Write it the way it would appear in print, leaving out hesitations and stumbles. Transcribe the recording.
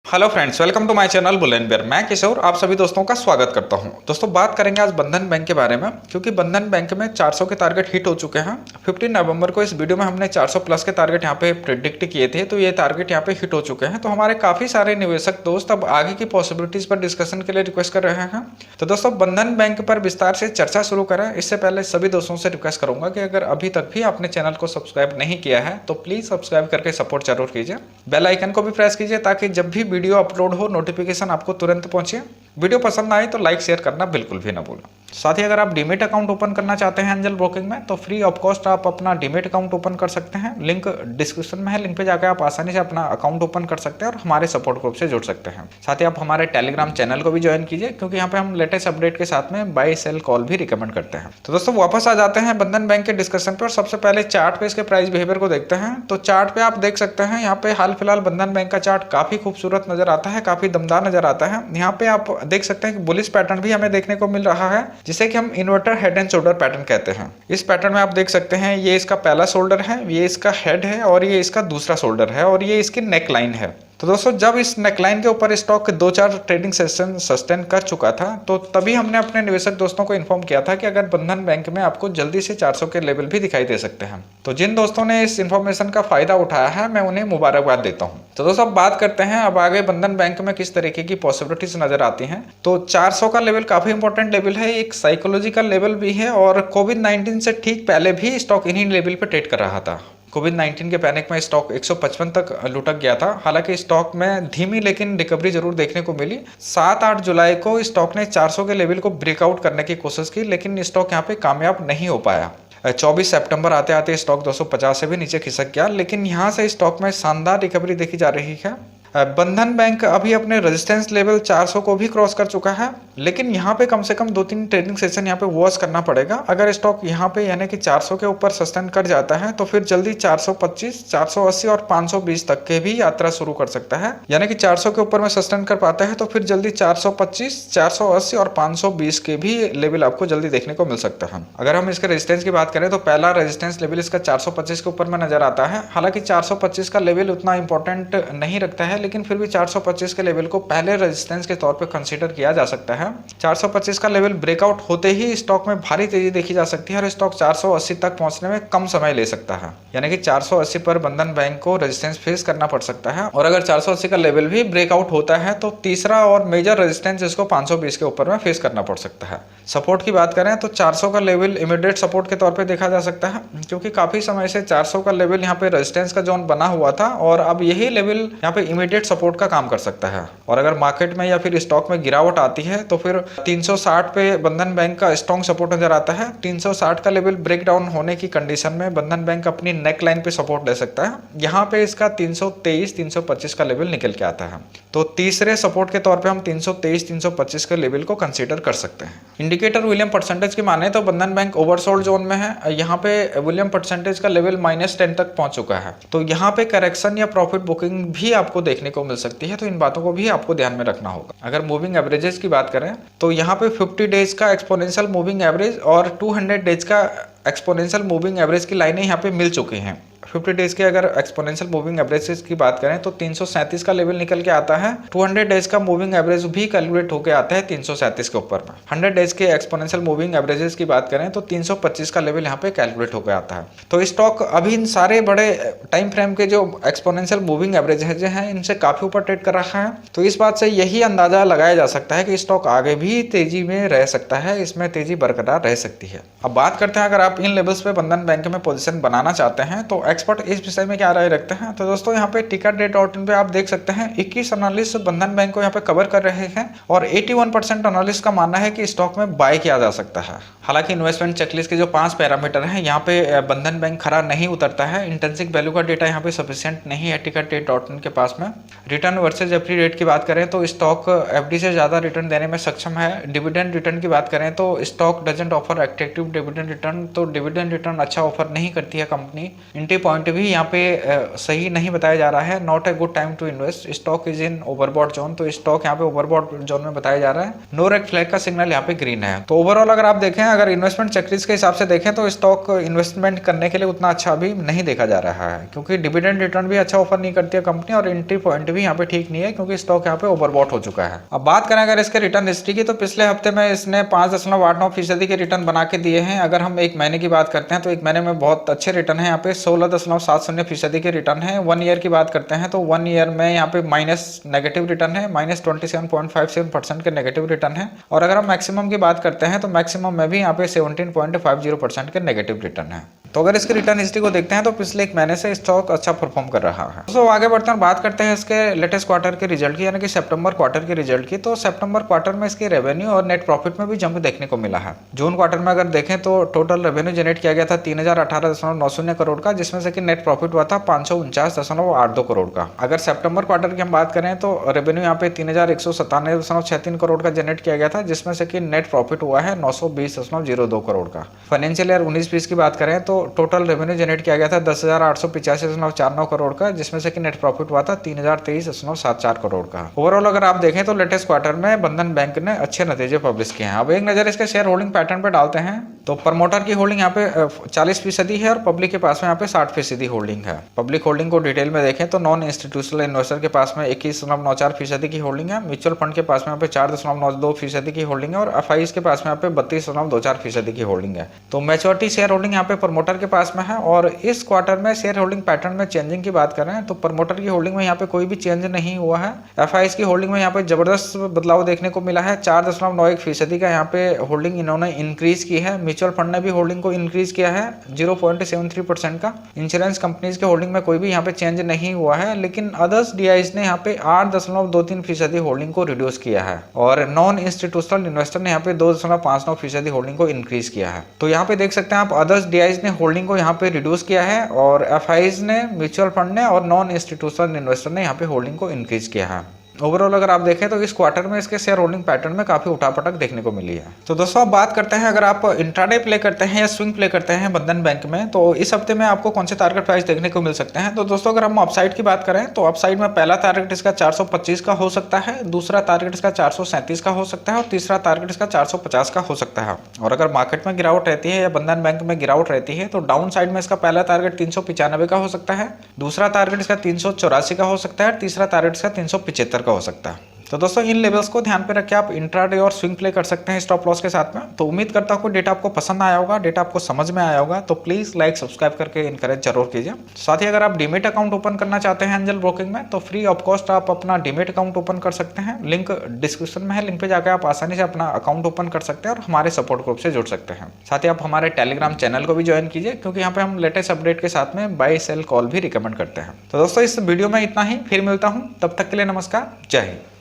Hello friends, welcome to my channel bull and bear. मैं किशोर आप सभी दोस्तों का स्वागत करता हूं। दोस्तों बात करेंगे आज बंधन बैंक के बारे में, क्योंकि बंधन बैंक में 400 के टारगेट हिट हो चुके हैं। 15 नवंबर को इस वीडियो में हमने 400 प्लस के टारगेट यहां पे प्रिडिक्ट किए थे, तो ये टारगेट यहां पे हिट हो चुके हैं। तो हमारे काफी सारे निवेशक दोस्त अब आगे की पॉसिबिलिटीज पर डिस्कशन के लिए रिक्वेस्ट कर रहे हैं। तो दोस्तों बंधन बैंक पर विस्तार से चर्चा शुरू करें इससे पहले सभी दोस्तों से रिक्वेस्ट करूंगा कि अगर अभी तक भी आपने चैनल को सब्सक्राइब नहीं किया है तो प्लीज सब्सक्राइब करके सपोर्ट जरूर कीजिए। बेल आइकन को भी प्रेस कीजिए ताकि जब भी वीडियो अपलोड हो नोटिफिकेशन आपको तुरंत पहुंचे। वीडियो पसंद आए तो लाइक शेयर करना बिल्कुल भी ना भूलें। साथ ही अगर आप डीमेट अकाउंट ओपन करना चाहते हैं एंजल ब्रोकिंग में तो फ्री ऑफ कॉस्ट आप अपना डीमेट अकाउंट ओपन कर सकते हैं। लिंक डिस्क्रिप्शन में है, लिंक पे जाकर आप आसानी से अपना अकाउंट ओपन कर सकते हैं और हमारे सपोर्ट ग्रुप से जुड़ सकते हैं। साथ ही आप हमारे टेलीग्राम चैनल को भी ज्वाइन कीजिए, क्योंकि यहाँ पे हम लेटेस्ट अपडेट के साथ में बाय सेल कॉल भी रिकमेंड करते हैं। तो दोस्तों वापस आ जाते हैं बंधन बैंक के डिस्कशन पर। सबसे पहले चार्ट पे इसके प्राइस बिहेवियर को देखते हैं। तो चार्ट पे आप देख सकते हैं यहाँ पे हाल फिलहाल बंधन बैंक का चार्ट काफी खूबसूरत नजर आता है, काफी दमदार नजर आता है। यहाँ पे आप देख सकते हैं कि बुलिश पैटर्न भी हमें देखने को मिल रहा है, जिसे कि हम inverter head and shoulder pattern कहते हैं। इस पैटर्न में आप देख सकते हैं ये इसका पहला शोल्डर है, ये इसका हेड है और ये इसका दूसरा शोल्डर है और ये इसकी नेक लाइन है। तो दोस्तों जब इस नेकलाइन के ऊपर स्टॉक 2-4 ट्रेडिंग सेशन सस्टेन कर चुका था तो तभी हमने अपने निवेशक दोस्तों को इन्फॉर्म किया था कि अगर बंधन बैंक में आपको जल्दी से 400 के लेवल भी दिखाई दे सकते हैं। तो जिन दोस्तों ने इस इन्फॉर्मेशन का फायदा उठाया है मैं उन्हें मुबारकबाद देता हूं। तो दोस्तों अब बात करते हैं अब आगे बंधन बैंक में किस तरीके की पॉसिबिलिटीज नजर आती हैं। तो 400 का लेवल काफी इंपॉर्टेंट लेवल है, एक साइकोलॉजिकल लेवल भी है और कोविड-19 से ठीक पहले भी स्टॉक इन्हीं लेवल पे ट्रेड कर रहा था। कोविड-19 के पैनिक में स्टॉक 155 तक लुढ़क गया था। हालांकि स्टॉक में धीमी लेकिन रिकवरी जरूर देखने को मिली। 7-8 जुलाई को स्टॉक ने 400 के लेवल को ब्रेकआउट करने की कोशिश की, लेकिन स्टॉक यहाँ पे कामयाब नहीं हो पाया। 24 सितंबर आते आते स्टॉक 250 से भी नीचे खिसक गया, लेकिन यहाँ से स्टॉक में शानदार रिकवरी देखी जा रही है। बंधन बैंक अभी अपने रेजिस्टेंस लेवल 400 को भी क्रॉस कर चुका है, लेकिन यहाँ पे कम से कम 2-3 ट्रेडिंग सेशन यहाँ पे वॉच करना पड़ेगा। अगर स्टॉक यहाँ पे यानी कि 400 के ऊपर सस्टेन कर जाता है तो फिर जल्दी 425, 480 और 520 तक के भी यात्रा शुरू कर सकता है। यानी कि 400 के ऊपर में सस्टेन कर पाता है तो फिर जल्दी 425, 480 और 520 के भी लेवल आपको जल्दी देखने को मिल सकता है। अगर हम इसके रेजिस्टेंस की बात करें तो पहला रेजिस्टेंस लेवल इसका 425 के ऊपर में नजर आता है। हालांकि 425 का लेवल उतना इंपॉर्टेंट नहीं रखता है, लेकिन फिर भी 425 के लेवल को पहले रेजिस्टेंस के तौर पे कंसीडर किया जा सकता है। 425 का लेवल ब्रेकआउट होते ही स्टॉक में भारी तेजी देखी जा सकती है और स्टॉक 480 तक पहुंचने में कम समय ले सकता है। यानी कि 480 पर बंधन बैंक को रेजिस्टेंस फेस करना पड़ सकता है और अगर 480 का लेवल भी ब्रेकआउट होता है तो तीसरा और मेजर रेजिस्टेंस इसको 520 के ऊपर में फेस करना पड़ सकता है। सपोर्ट की बात करें तो 400 का लेवल इमीडिएट सपोर्ट के तौर पे देखा जा सकता है, क्योंकि काफी समय से 400 का लेवल यहाँ पे रेजिस्टेंस का जोन बना हुआ था और अब यही लेवल यहाँ पे इमीडिएट सपोर्ट का काम कर सकता है। और अगर मार्केट में या फिर स्टॉक में गिरावट आती है तो फिर 360 पे बंधन बैंक का स्ट्रॉन्ग सपोर्ट नजर आता है। 360 का लेवल ब्रेक डाउन होने की कंडीशन में बंधन बैंक अपनी नेक लाइन पे सपोर्ट ले सकता है। यहाँ पे इसका 323, 325 का लेवल निकल के आता है, तो तीसरे सपोर्ट के तौर पे हम 323, 325 के लेवल को कंसीडर कर सकते हैं। इंडिकेटर विलियम परसेंटेज की माने तो बंधन बैंक ओवरसोल्ड जोन में है। यहाँ पे विलियम परसेंटेज का लेवल -10 तक पहुंच चुका है, तो यहाँ पे करेक्शन या प्रॉफिट बुकिंग भी आपको देखने को मिल सकती है। तो इन बातों को भी आपको ध्यान में रखना होगा। अगर मूविंग एवरेजेस की बात करें तो यहाँ पे 50 डेज का एक्सपोनेंशियल मूविंग एवरेज और 200 डेज का एक्सपोनेंशियल मूविंग एवरेज की लाइनें यहाँ पे मिल चुकी हैं। 50 डेज के अगर एक्सपोनेंशियल मूविंग एवरेज की बात करें तो 337 का लेवल निकल के आता है। 200 डेज का मूविंग एवरेज भी कैलकुलेट होके आता है 337 के ऊपर में। 100 डेज के एक्सपोनेंशियल मूविंग एवरेजेस की बात करें तो 325 का लेवल यहाँ पे कैलकुलेट होके आता है। तो स्टॉक अभी इन सारे बड़े टाइम फ्रेम के जो एक्सपोनेंशियल मूविंग एवरेज हैं इनसे काफी ऊपर ट्रेड कर रहा है। तो इस बात से यही अंदाजा लगाया जा सकता है कि स्टॉक आगे भी तेजी में रह सकता है, इसमें तेजी बरकरार रह सकती है। अब बात करते हैं अगर आप इन लेवल्स पे बंधन बैंक में पोजीशन बनाना चाहते हैं तो एक्सपर्ट इस विषय में क्या राय रखते हैं। तो दोस्तों यहाँ पे टिकटडेट.in पे आप देख सकते हैं 21 एनालिस्ट बंधन बैंक को यहाँ पे कवर कर रहे हैं और 81% एनालिस्ट का मानना है कि स्टॉक में बाय किया जा सकता है। हालांकि इन्वेस्टमेंट चेकलिस्ट के जो 5 पैरामीटर हैं यहाँ पे बंधन बैंक खरा नहीं उतरता है। इंट्रिंसिक वैल्यू का डेटा यहाँ पे सफिशिएंट नहीं है टिकटडेट.in के पास में। रिटर्न वर्सेज एफडी रेट की बात करें तो स्टॉक एफडी से ज्यादा रिटर्न देने में सक्षम है। डिविडेंड रिटर्न की बात करें तो stock doesn't offer attractive dividend return, तो डिविडेंड रिटर्न अच्छा ऑफर नहीं करती है कंपनी। इंट्री पॉइंट भी यहाँ पे सही नहीं बताया जा रहा है। Not a good time to invest, stock is in overbought zone. तो स्टॉक यहाँ पे ओवरबॉट जोन में बताया जा रहा है। नो रेड फ्लैग का सिग्नल यहाँ पे ग्रीन है। तो ओवरऑल अगर आप देखें, अगर इन्वेस्टमेंट चक्रीज के हिसाब से देखें तो स्टॉक इन्वेस्टमेंट करने के लिए उतना अच्छा अभी नहीं देखा जा रहा है, क्योंकि डिविडेंड रिटर्न भी अच्छा ऑफर नहीं करती है कंपनी, और एंट्री पॉइंट भी यहाँ पे ठीक नहीं है, क्योंकि स्टॉक यहाँ पे ओवरबॉट हो चुका है। अब बात करें अगर इसके रिटर्न हिस्ट्री की, तो पिछले हफ्ते में इसने 5.89% के रिटर्न बना के दिए हैं। अगर हम एक महीने की बात करते हैं तो एक महीने में बहुत अच्छे रिटर्न है, यहाँ पे 16.70% के रिटर्न है। 1 ईयर की बात करते हैं तो 1 ईयर में यहाँ पे माइनस नेगेटिव रिटर्न है, -27.57% के नेगेटिव रिटर्न है। और अगर हम मैक्सिमम की बात करते हैं तो मैक्सिमम में भी यहाँ पे 17.50% के नेगेटिव रिटर्न है। तो अगर इसके रिटर्न हिस्ट्री को देखते हैं तो पिछले एक महीने से स्टॉक अच्छा परफॉर्म कर रहा है। तो आगे बढ़ते हैं, बात करते हैं इसके लेटेस्ट क्वार्टर के रिजल्ट की, यानी कि सितंबर क्वार्टर के रिजल्ट की। तो सितंबर क्वार्टर में इसके रेवेन्यू और नेट प्रॉफिट में भी जंप देखने को मिला है। जून क्वार्टर में अगर देखें तो टोटल रेवेन्यू जनरेट किया गया था 3018.90 करोड़ का, जिसमें से कि नेट प्रॉफिट हुआ था 549.82 करोड़ का। अगर सितंबर क्वार्टर की हम बात करें तो रेवेन्यू यहाँ पे 3197.63 करोड़ का जनरेट किया गया था, जिसमें से कि नेट प्रॉफिट हुआ है 920.02 करोड़ का। फाइनेंशियल ईयर 19-20 की बात करें तो टोटल रेवेन्यू जनरेट किया गया था 10,885.49 करोड़ का, जिसमें से कि नेट प्रॉफिट हुआ था 3,023.74 करोड़ का। ओवरऑल अगर आप देखें तो लेटेस्ट क्वार्टर में बंधन बैंक ने अच्छे नतीजे पब्लिश किए हैं। अब एक नजर इसके शेयर होल्डिंग पैटर्न पे डालते हैं। तो प्रमोटर की होल्डिंग यहाँ पे 40% है और पब्लिक के पास में यहाँ पे 60% होल्डिंग है। पब्लिक होल्डिंग को डिटेल में देखें तो नॉन इंस्टीट्यूशनल इन्वेस्टर के पास में 21.94% की होल्डिंग है। म्यूचुअल फंड के पास में यहाँ पे 4.92% की होल्डिंग है और एफआईज के पास में यहाँ पे 32.24% की होल्डिंग है। तो मैच्योरिटी शेयर होल्डिंग यहाँ पे प्रमोटर के पास में है। और इस क्वार्टर में शेयर होल्डिंग पैटर्न में चेंजिंग की बात करें तो प्रमोटर की होल्डिंग में यहाँ पे कोई भी चेंज नहीं हुआ है। एफआईज की होल्डिंग में यहाँ पे जबरदस्त बदलाव देखने को मिला है। 4.91% का यहाँ पे होल्डिंग इन्होंने इंक्रीज की है। म्यूचुअल फंड ने भी होल्डिंग को इंक्रीज किया है 0.73% का। इंश्योरेंस कंपनीज के होल्डिंग में कोई भी यहाँ पे चेंज नहीं हुआ है, लेकिन अदर्स डीआईज ने यहाँ पे 8.23% होल्डिंग को रिड्यूस किया है और नॉन इंस्टीट्यूशनल इन्वेस्टर ने यहाँ पे 2.59% होल्डिंग को इंक्रीज किया है। तो यहाँ पे देख सकते हैं आप, अदर्स डीआईज ने होल्डिंग को यहाँ पे रिड्यूस किया है और एफआईज ने, म्यूचुअल फंड ने और नॉन इंस्टीट्यूशनल इन्वेस्टर ने यहाँ पे होल्डिंग को इंक्रीज किया है। ओवरऑल अगर आप देखें तो इस क्वार्टर में इसके शेयर होल्डिंग पैटर्न में काफी उठापटक देखने को मिली है। तो दोस्तों अब बात करते हैं, अगर आप इंट्राडे प्ले करते हैं या स्विंग प्ले करते हैं बंधन बैंक में, तो इस हफ्ते में आपको कौन से टारगेट प्राइस देखने को मिल सकते हैं। तो दोस्तों अगर हम अपसाइड की बात करें तो अपसाइड में पहला टारगेट इसका 425 का हो सकता है, दूसरा टारगेट इसका 437 का हो सकता है और तीसरा टारगेट इसका 450 का हो सकता है। और अगर मार्केट में गिरावट रहती है या बंधन बैंक में गिरावट रहती है तो डाउन साइड में इसका पहला टारगेट 395 का हो सकता है, दूसरा टारगेट इसका 384 का हो सकता है और तीसरा टारगेट इसका 375 का हो सकता है। तो दोस्तों इन लेवल्स को ध्यान पे रख के आप इंट्राडे और स्विंग प्ले कर सकते हैं स्टॉप लॉस के साथ में। तो उम्मीद करता हूँ डेटा आपको पसंद आया होगा, डेटा आपको समझ में आया होगा। तो प्लीज लाइक सब्सक्राइब करके इनकरेज जरूर कीजिए। साथ ही अगर आप डीमेट अकाउंट ओपन करना चाहते हैं एंजल ब्रोकिंग में तो फ्री ऑफ कॉस्ट आप अपना डीमेट अकाउंट ओपन कर सकते हैं। लिंक डिस्क्रिप्शन में है, लिंक पे जाकर आप आसानी से अपना अकाउंट ओपन कर सकते हैं और हमारे सपोर्ट ग्रुप से जुड़ सकते हैं। साथ ही आप हमारे टेलीग्राम चैनल को भी ज्वाइन कीजिए, क्योंकि यहाँ पे हम लेटेस्ट अपडेट के साथ में बाय सेल कॉल भी रिकमेंड करते हैं। तो दोस्तों इस वीडियो में इतना ही, फिर मिलता हूँ, तब तक के लिए नमस्कार, जय हिंद।